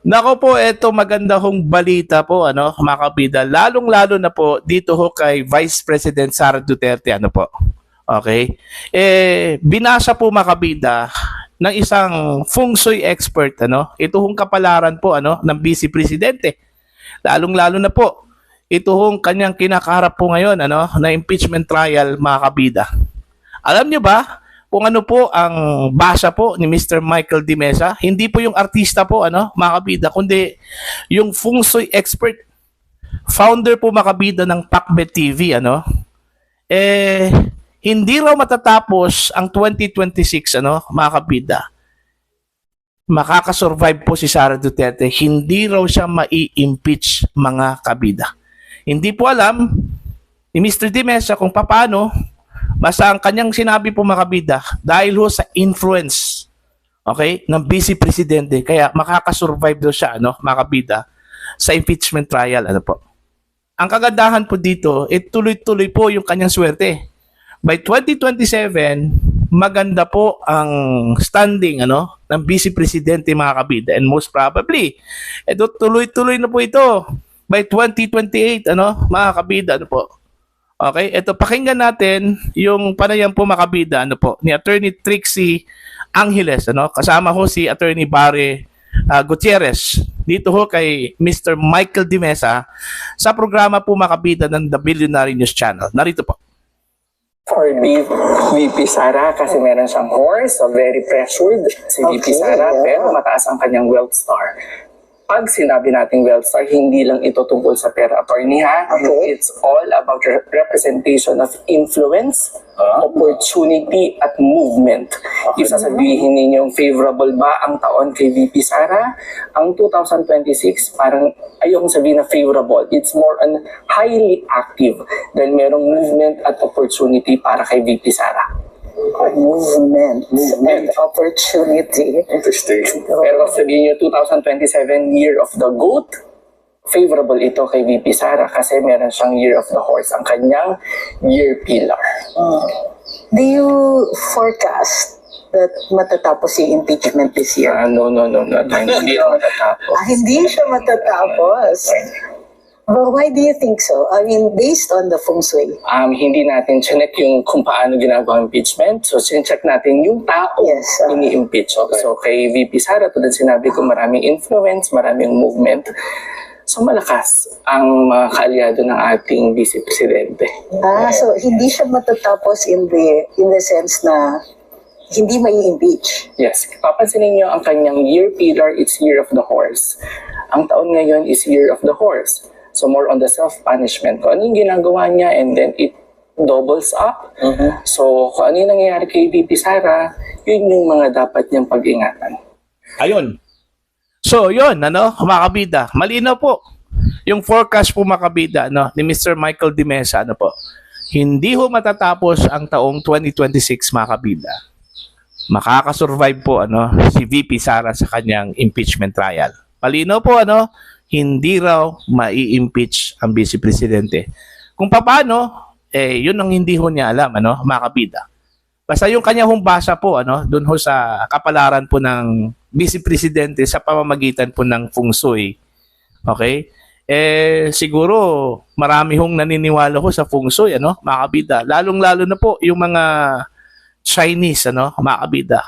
Nako po, eto maganda hong balita po, mga kabida. Lalong-lalo na po dito ho kay Vice President Sara Duterte, Okay? Binasa po mga kabida ng isang feng shui expert, Ito hong kapalaran po, ng Vice Presidente. Lalong-lalo na po, ito hong kanyang kinakaharap po ngayon, na impeachment trial, mga kabida. Alam niyo ba kung ano po ang basa po ni Mr. Michael Di Mesa? Hindi po yung artista po, mga kabida, kundi yung feng shui expert. Founder po, mga kabida, ng Pacbet TV, hindi raw matatapos ang 2026, mga kabida. Makakasurvive po si Sara Duterte. Hindi raw siya mai-impeach, mga kabida. Hindi po alam ni Mr. Di Mesa kung paano. Basta ang kanyang sinabi po, mga kabida, dahil ho sa influence, okay, ng Vice Presidente, kaya makakasurvive daw siya, mga kabida, sa impeachment trial, po. Ang kagandahan po dito, tuloy-tuloy po yung kanyang swerte. By 2027, maganda po ang standing, ng Vice Presidente, mga kabida, and most probably, tuloy-tuloy na po ito. By 2028, mga kabida, po. Okay, ito pakinggan natin yung panayam po, mga kabida, ni Attorney Trixie Angeles, kasama ho si Attorney Barry Gutierrez dito ho kay Mr. Michael Di Mesa sa programa po, mga kabida, ng The Billionaire News Channel. Narito po. For VP Sara kasi meron siyang horse, so very pressured si VP Sara, pero mataas ang kanyang wealth star. Pag sinabi nating wealth star, hindi lang ito tungkol sa pera, attorney, ha? Okay. It's all about representation of influence, opportunity, at movement. If sasabihin ninyong favorable ba ang taon kay VP Sara, ang 2026 parang ayokong sabihin na favorable. It's more on highly active dahil merong movement at opportunity para kay VP Sara. Movement and opportunity. Interesting. Pero kung sabihin nyo 2027 year of the goat, favorable ito kay VP Sara kasi meron siyang year of the horse, ang kanyang year pillar. Do you forecast that matatapos yung impeachment this year? No. Hindi na matatapos. Hindi siya matatapos. But why do you think so? I mean, based on the feng shui. Hindi natin chinek yung kung paano ginagawa ang impeachment. So, sinecheck natin yung tao ini-impeach. So, kay VP Sara, tulad sinabi ko, maraming influence, maraming movement. So, malakas ang mga kaalyado ng ating Vice Presidente. So hindi siya matatapos in the sense na hindi may impeach. Yes. Papansinin niyo ang kanyang year pillar, it's year of the horse. Ang taon ngayon is year of the horse. So more on the self-punishment. Kung ano yung ginagawa niya and then it doubles up. So kung ano yung nangyayari kay VP Sara, yun yung mga dapat niyang pag-ingatan. Ayun. So, yun, mga kabida. Malinaw po. Yung forecast po, mga kabida, ni Mr. Michael Di Mesa, po. Hindi ho matatapos ang taong 2026, mga kabida. Makakasurvive po, si VP Sara sa kanyang impeachment trial. Malinaw po, hindi raw mai-impeach ang Vice Presidente. Kung paano, yun ang hindi ho niya alam, mga kabida. Basta yung kanya hong basa po, doon ho sa kapalaran po ng Vice Presidente sa pamamagitan po ng feng shui. Okay? Siguro marami hong naniniwala ho sa feng shui, mga kabida. Lalong-lalo na po yung mga Chinese, mga kabida.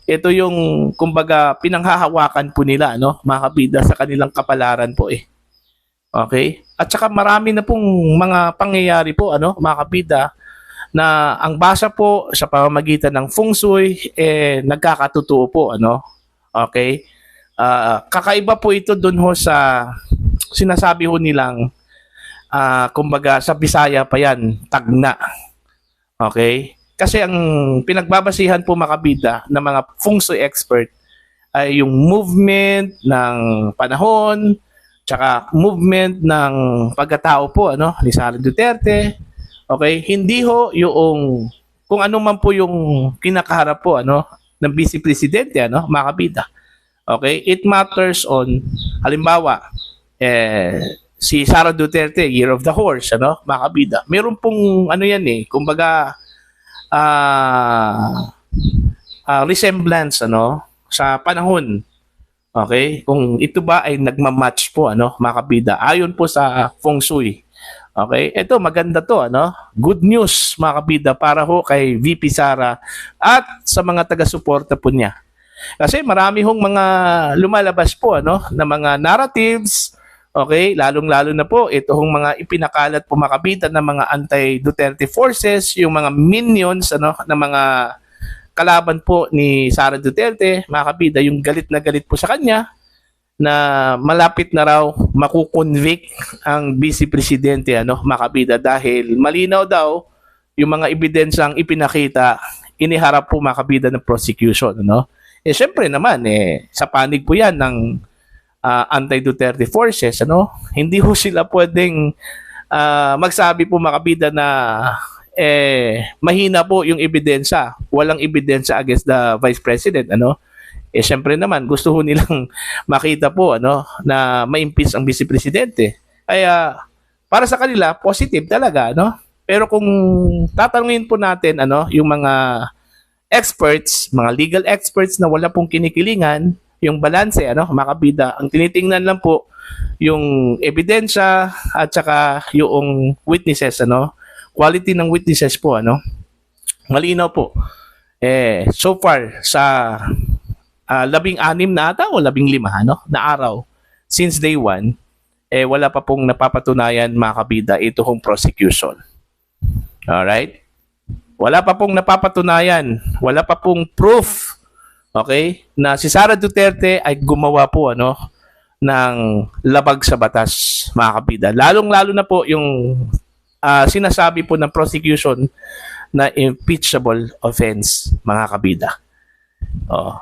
Ito yung, kumbaga, pinanghahawakan po nila, mga kabida, sa kanilang kapalaran po Okay? At saka marami na pong mga pangyayari po, mga kabida, na ang basa po sa pamamagitan ng feng shui, nagkakatotoo po, Okay? Kakaiba po ito dun ho sa sinasabi ho nilang, kumbaga, sa Bisaya pa yan, tagna. Okay? Kasi ang pinagbabasihan po, mga kabida, ng mga feng shui expert ay yung movement ng panahon, tsaka movement ng pagkatao po, ni Sara Duterte. Okay? Hindi ho yung, kung ano man po yung kinakaharap po, ng Vice Presidente, mga kabida. Okay? It matters on, halimbawa, si Sara Duterte, Year of the Horse, mga kabida. Meron pong, kumbaga, resemblance, sa panahon. Okay? Kung ito ba ay nagma-match po, ano, mga kabida, ayon po sa Feng Shui. Okay? Ito, maganda to, ano? Good news, mga kabida, para ho kay VP Sara at sa mga taga-suporta po niya. Kasi marami hong mga lumalabas po, ano, na mga narratives, okay? Lalong-lalo na po, ito hong mga ipinakalat po, mga kabida, ng mga anti-Duterte forces, yung mga minions, ano, ng mga kalaban po ni Sara Duterte, mga kabida, yung galit na galit po sa kanya na malapit na raw makukonvict ang vice presidente, ano, mga kabida, dahil malinaw daw yung mga ebidensyang ipinakita, iniharap po, mga kabida, ng prosecution, ano. Syempre naman, sa panig po yan ng anti-Duterte forces, ano, hindi ho sila pwedeng magsabi po, mga kabida, na mahina po yung ebidensya. Walang ebidensya against the Vice President, ano? Syempre naman, gusto ho nilang makita po, ano, na ma-impeach ang Vice Presidente. Kaya, para sa kanila, positive talaga, ano? Pero kung tatanungin po natin, ano, yung mga experts, mga legal experts na wala pong kinikilingan, yung balanse, ano, mga kabida, ang tinitingnan lang po yung ebidensya at saka yung witnesses, ano, quality ng witnesses po, ano, malinaw po. So far sa 16 na ata o 15, ano, na araw since day 1, wala pa pong napapatunayan, mga kabida, ito hong prosecution. Alright? Wala pa pong napapatunayan, wala pa pong proof, okay, na si Sara Duterte ay gumawa po, ano, ng labag sa batas, mga kabida. Lalong-lalo na po yung sinasabi po ng prosecution na impeachable offense, mga kabida.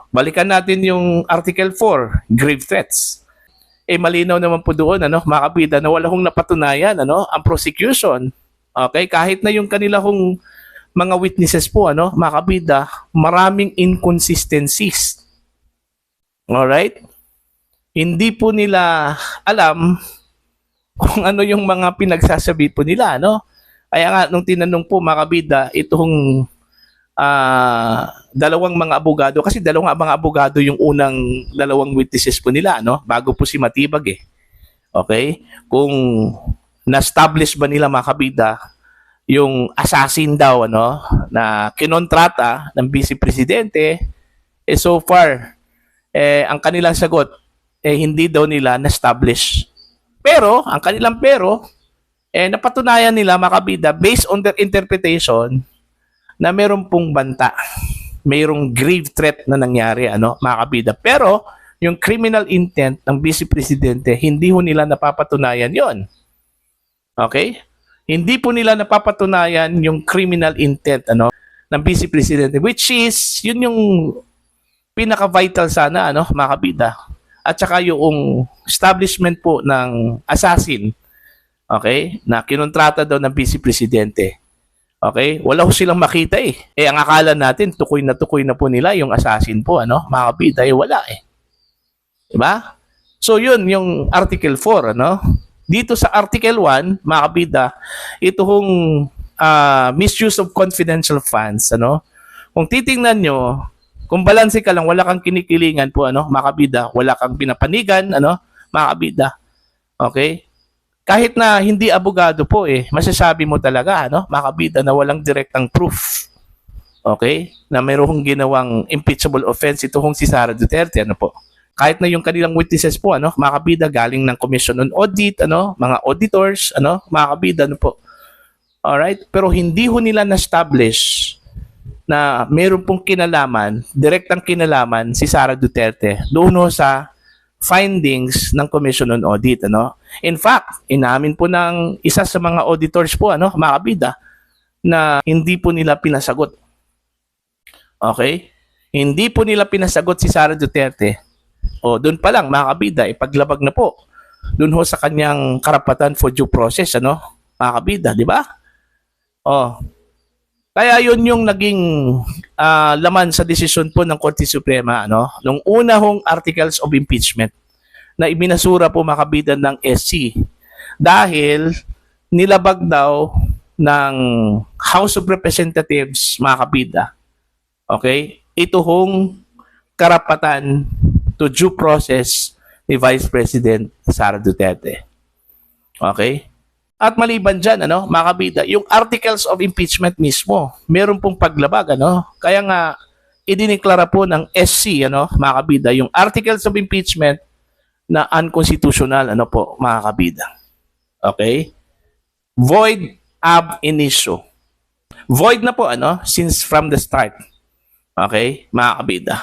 Balikan natin yung Article 4, grave threats. Malinaw naman po doon, ano, mga kabida, na wala hong napatunayan, ano, ang prosecution. Okay, kahit na yung kanila hong mga witnesses po, ano, mga kabida, maraming inconsistencies. Alright? Hindi po nila alam kung ano yung mga pinagsasabi po nila, no? Kaya nga, nung tinanong po, mga kabida, itong dalawang mga abogado, kasi dalawang mga abogado yung unang dalawang witnesses po nila, no? Bago po si Matibag, Okay? Kung na-establish ba nila, mga kabida, yung assassin daw, ano, na kinontrata ng Vice Presidente, so far, ang kanilang sagot, hindi daw nila na-establish. Pero, ang kanilang napatunayan nila, mga kabida, based on their interpretation, na meron pong banta, mayroong grave threat na nangyari, ano, mga kabida. Pero, yung criminal intent ng Vice Presidente, hindi ho nila napapatunayan yon. Okay? Hindi po nila napapatunayan yung criminal intent, ano, ng Vice Presidente, which is, yun yung pinaka-vital sana, ano, mga kabida. At saka yung establishment po ng assassin, okay, na kinontrata daw ng Vice Presidente. Okay? Wala ho silang makita ang akala natin, tukoy na po nila yung assassin po, ano, mga kabida, wala Diba? So yun, yung Article 4, ano. Dito sa Article 1, mga kabida, ito hong misuse of confidential funds, ano. Kung titingnan nyo, kung balanse ka lang, wala kang kinikilingan po, ano, mga kabida, wala kang pinapanigan, ano, mga kabida. Okay? Kahit na hindi abogado po, masasabi mo talaga, ano, mga kabida, na walang direktang proof. Okay? Na mayroong ginawang impeachable offense itong si Sara Duterte, ano po. Kahit na yung kanilang witnesses po, ano, mga kabida, galing ng Commission on Audit, ano, mga auditors, ano, mga kabida, ano po. Alright? Pero hindi ho nila na-establish na mayroon pong kinalaman, direktang kinalaman si Sara Duterte doon sa findings ng Commission on Audit, ano. In fact, inamin po ng isa sa mga auditors po, ano, mga kabida, na hindi po nila pinasagot. Okay? Hindi po nila pinasagot si Sara Duterte. Doon pa lang, mga kabida, ipaglabag na po doon ho sa kanyang karapatan for due process, ano, mga kabida, di ba? Kaya yun yung naging laman sa desisyon po ng Korte Suprema, ano, nung una hong articles of impeachment na ibinasura po, mga kabida, ng SC dahil nilabag daw ng House of Representatives, mga kabida, okay, ito hong karapatan to to due process ni Vice President Sara Duterte. Okay? At maliban dyan, mga kabida, yung articles of impeachment mismo, meron pong paglabag, Kaya nga, idiniklara po ng SC, mga kabida, yung articles of impeachment na unconstitutional, mga kabida. Okay? Void ab initio. Void na po, since from the start. Okay? Mga kabida.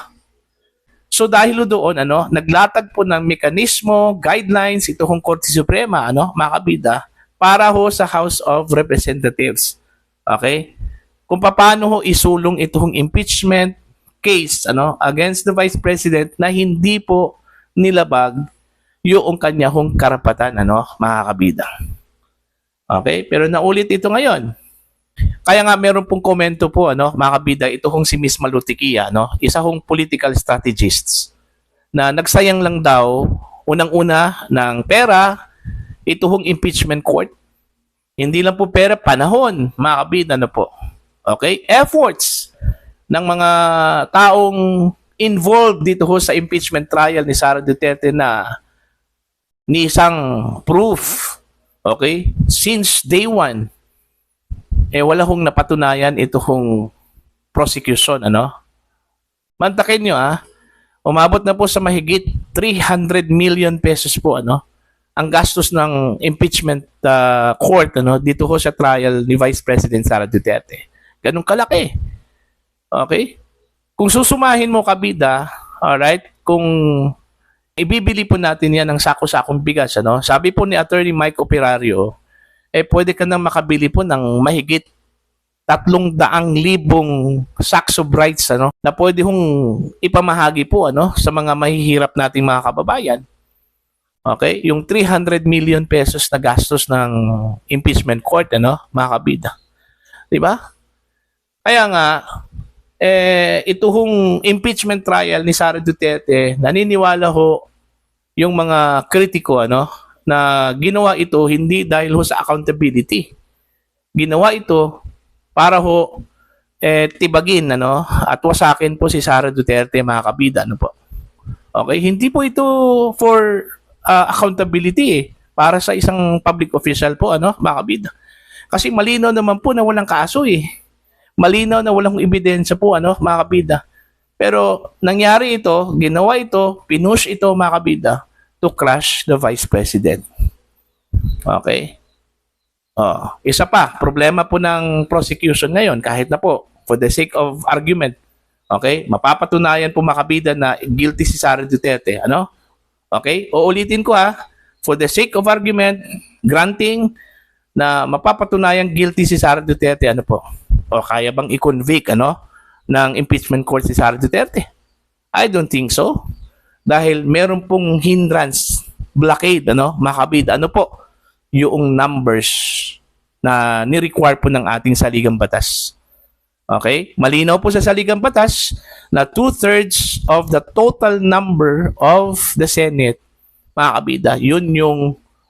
So dahil doon, naglatag po ng mekanismo, guidelines, ito hong Korte Suprema, mga kabida, para ho sa House of Representatives. Okay? Kung paano ho isulong itong impeachment case against the Vice President na hindi po nilabag yung kanya hong karapatan, mga kabida. Okay? Pero naulit ito ngayon. Kaya nga meron pong komento po, mga kabida, ito hong si Miss Malutikia, isa hong political strategist na nagsayang lang daw unang-una ng pera ito hong impeachment court. Hindi lang po pera, panahon, mga kabida, po. Okay? Efforts ng mga taong involved dito ho sa impeachment trial ni Sara Duterte na ni isang proof. Okay? Since day one, wala hong napatunayan ito hong prosecution, Mantakin nyo, umabot na po sa mahigit 300 million pesos po, ang gastos ng impeachment court dito ho sa trial ni Vice President Sara Duterte. Ganun kalaki. Okay? Kung susumahin mo, kabida, alright, kung ibibili po natin yan ng sako-sakong bigas, sabi po ni Attorney Mike Operario, pwede ka nang makabili po ng mahigit 300,000 sacks of rice, na pwede hong ipamahagi po, sa mga mahihirap nating mga kababayan. Okay? Yung 300 million pesos na gastos ng impeachment court, mga kabida. Diba? Kaya nga, ito hong impeachment trial ni Sara Duterte, naniniwala ho yung mga kritiko, na ginawa ito hindi dahil ho sa accountability. Ginawa ito para ho tibagin, at wasakin po si Sara Duterte, mga kabida, po. Okay? Hindi po ito for accountability para sa isang public official po, mga kabida. Kasi malinaw naman po na walang kaso Malinaw na walang ebidensya po, mga kabida. Pero nangyari ito, ginawa ito, pinush ito, mga kabida, to crush the Vice President. Okay? Isa pa, problema po ng prosecution ngayon, kahit na po, for the sake of argument, okay, mapapatunayan po, mga kabida, na guilty si Sara Duterte, Okay? Uulitin ko, for the sake of argument, granting na mapapatunayan guilty si Sara Duterte, o kaya bang i-convict, ng impeachment court si Sara Duterte? I don't think so. Dahil meron pong hindrance, blockade, mga kabida, po, yung numbers na ni-require po ng ating saligang batas. Okay? Malinaw po sa saligang batas na 2/3 of the total number of the Senate, mga kabida, yun yung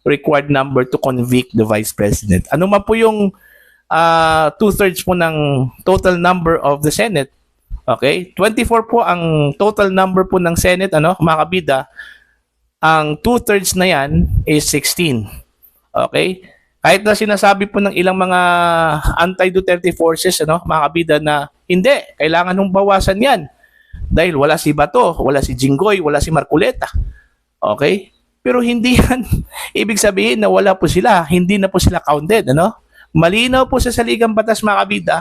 required number to convict the Vice President. Ano man po yung 2/3 po ng total number of the Senate? Okay? 24 po ang total number po ng Senate, mga kabida. Ang 2/3 na yan is 16. Okay? Kahit na sinasabi po ng ilang mga anti-Duterte forces, mga kabida, na hindi, kailangan nung bawasan yan. Dahil wala si Bato, wala si Jinggoy, wala si Marcoleta. Okay? Pero hindi yan ibig sabihin na wala po sila, hindi na po sila counted, Malinaw po sa saligang batas, mga kabida,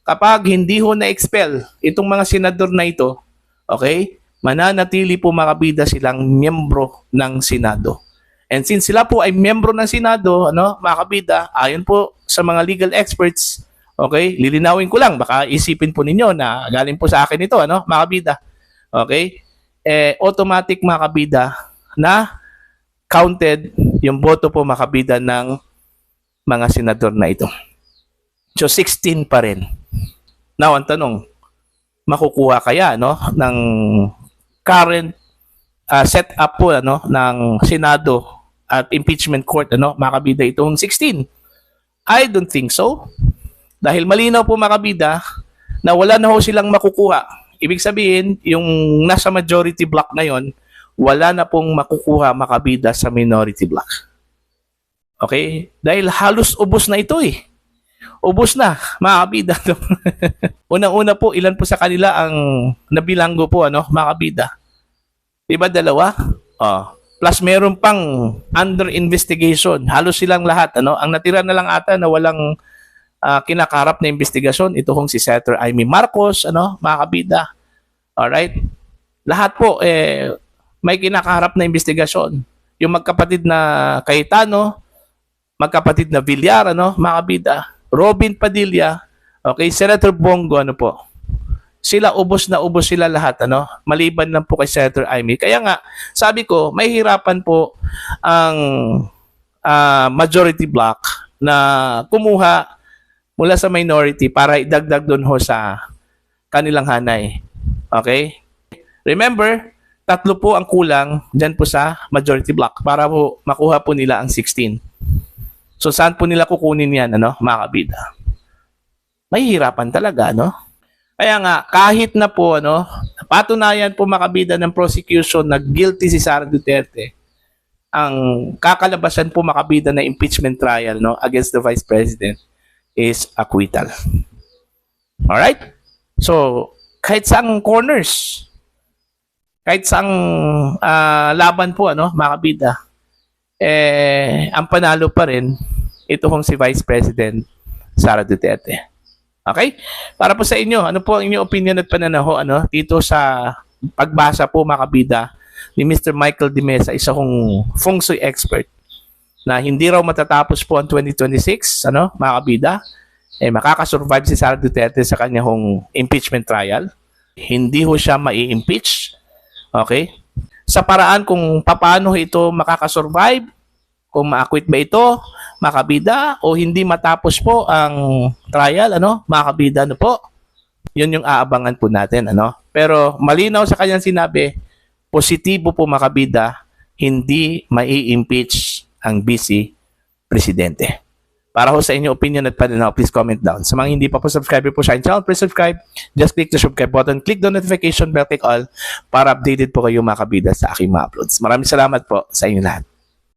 kapag hindi ho na-expel itong mga senador na ito, okay, mananatili po, mga kabida, silang miyembro ng Senado. And since sila po ay miyembro ng Senado, mga kabida, ayon po sa mga legal experts, okay, lilinawin ko lang, baka isipin po ninyo na galing po sa akin ito, mga kabida. Okay? Automatic, mga kabida, na counted yung boto po, mga kabida, ng mga senador na ito. So 16 pa rin. Now, ang tanong, makukuha kaya ng current setup po ng Senado at impeachment court, mga kabida, itong 16? I don't think so. Dahil malinaw po, mga kabida, na wala na ho silang makukuha. Ibig sabihin, yung nasa majority block na yon, wala na pong makukuha makabida sa minority block. Okay? Dahil halos ubos na ito eh. Ubos na, mga kabida. Unang-una po, ilan po sa kanila ang nabilanggo po, mga kabida? Diba dalawa? Plus meron pang under investigation. Halos silang lahat. Ang natira na lang ata na walang kinakarap na investigasyon, ito kong si Senator Amy Marcos, mga kabida. Alright? Lahat po, may kinakaharap na investigasyon. Yung magkapatid na Cayetano, magkapatid na Villar, mga kabida. Robin Padilla, okay, Senator Bongo, sila ubos na ubos sila lahat, maliban lang po kay Senator Amy. Kaya nga, sabi ko, may hirapan po ang majority block na kumuha mula sa minority para idagdag doon ho sa kanilang hanay. Okay? Remember, 3 po ang kulang dyan po sa majority block para po makuha po nila ang 16. So, saan po nila kukunin yan, mga kabida? May hirapan talaga, Kaya nga, kahit na po, patunayan po makabida ng prosecution na guilty si Sara Duterte, ang kakalabasan po makabida na impeachment trial, against the Vice President is acquittal. Alright? So, kahit saang corners, kahit saang laban po, makabida, ang panalo pa rin, ito kong si Vice President Sara Duterte. Okay? Para po sa inyo, ano po ang inyong opinion at pananaw dito sa pagbasa po makabida ni Mr. Michael Dimesa, isa kong feng shui expert, na hindi raw matatapos po ang 2026, makabida, makakasurvive si Sara Duterte sa kanyang impeachment trial. Hindi ho siya mai-impeach. Okay? Sa paraan kung paano ito makakasurvive, kung ma-acquit ba ito, makabida, o hindi matapos po ang trial, makabida, po. Yun yung aabangan po natin, Pero malinaw sa kanyang sinabi, positibo po makabida, hindi mai-impeach ang vice presidente. Para ho sa inyong opinion at pananaw, please comment down. Sa mga hindi pa po subscriber po sa aking channel, please subscribe. Just click the subscribe button, click the notification bell, click all para updated po kayo mga kabida sa aking mga uploads. Maraming salamat po sa inyo lahat.